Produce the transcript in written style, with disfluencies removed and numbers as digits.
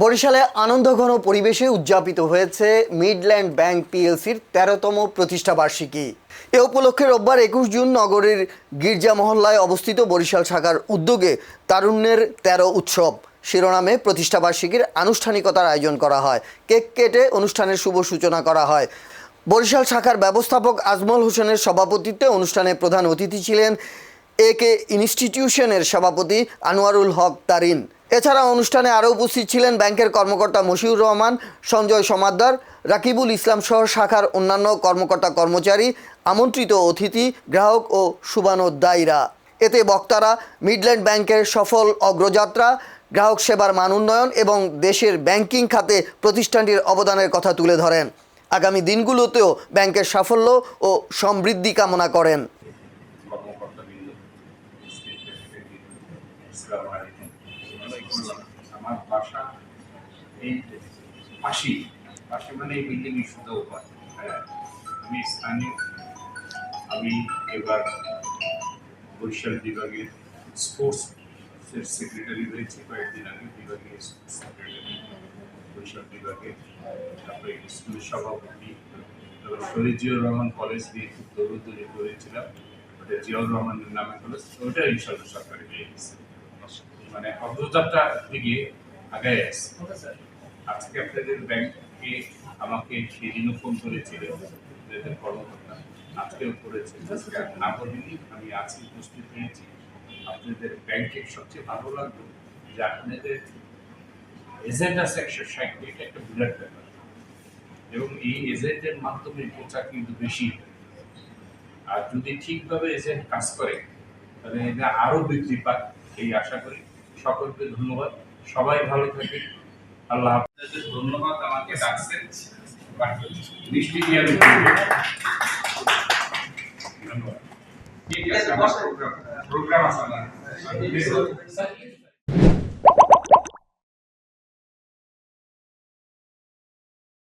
বরিশালে আনন্দঘন পরিবেশে উদযাপিত হয়েছে মিডল্যান্ড ব্যাংক পিএলসির ১৩তম প্রতিষ্ঠাবার্ষিকী। এ উপলক্ষে রোববার ২১ জুন নগরীর গির্জা মহল্লায় অবস্থিত বরিশাল শাখার উদ্যোগে তারুণ্যের ১৩ উৎসব শিরোনামে প্রতিষ্ঠাবার্ষিকীর আনুষ্ঠানিকতার আয়োজন করা হয়। কেক কেটে অনুষ্ঠানের শুভ সূচনা করা হয়। বরিশাল শাখার ব্যবস্থাপক আজমল হোসেনের সভাপতিত্বে অনুষ্ঠানে প্রধান অতিথি ছিলেন একে ইনস্টিটিউশনের সভাপতি আনোয়ারুল হক তারিন। এছাড়া অনুষ্ঠানে আরও উপস্থিত ছিলেন ব্যাংকের কর্মকর্তা মশিউর রহমান, সঞ্জয় সমাদ্দার, রাকিবুল ইসলাম সহ শাখার অন্যান্য কর্মকর্তা কর্মচারী, আমন্ত্রিত অতিথি, গ্রাহক ও শুভানুদ্দায়ীরা। এতে বক্তারা মিডল্যান্ড ব্যাংকের সফল অগ্রযাত্রা, গ্রাহক সেবার মান উন্নয়ন এবং দেশের ব্যাংকিং খাতে প্রতিষ্ঠানটির অবদানের কথা তুলে ধরেন। আগামী দিনগুলোতেও ব্যাংকের সাফল্য ও সমৃদ্ধি কামনা করেন। আমার বাসা এই পাশি মানে এই বিল্ডিং এর শুধু আমি স্থানীয়। আমি এবার বরিশাল বিভাগের স্পোর্টস সেক্রেটারি হয়েছি কয়েকদিন আগে, বিভাগীয় সেক্রেটারি বরিশাল বিভাগে, তারপরে স্কুলের সভাপতি, তারপর শহীদ জিয়াউর রহমান কলেজ দিয়ে খুব দৌড়দৌড়ি করেছিলাম, ওটা জিয়াউর রহমানের নামে কলেজ, ওটা ইনশাল্লাহ সরকারি পেয়ে গেছে। মানে অগ্রযাত্রা দিকে আগায় আছে। আজকে আপনাদের ব্যাংকে আমাকে সেদিনও ফোন করেছিলেন কর্মকর্তা, আজকেও করেছে, না বলিনি আমি আজকে উপস্থিত হয়েছি। আপনাদের ব্যাংকের সবচেয়ে ভালো লাগলো যে আপনাদের এজেন্ট আছে ১৬০, এটা একটা বিরাট ব্যাপার, এবং এই এজেন্টের মাধ্যমে প্রচার কিন্তু বেশি। আর যদি ঠিকভাবে এজেন্ট কাজ করে তাহলে এটা আরো বৃদ্ধি পাক, এই আশা করি। সকলকে ধন্যবাদ, সবাই ভালো থাকেন, আল্লাহ আপনাদের ধন্যবাদ। আমাকে ডাকছেন মিষ্টি দিয়ে আমি ধন্যবাদ। ঠিক আছে, আমার প্রোগ্রাম আছে।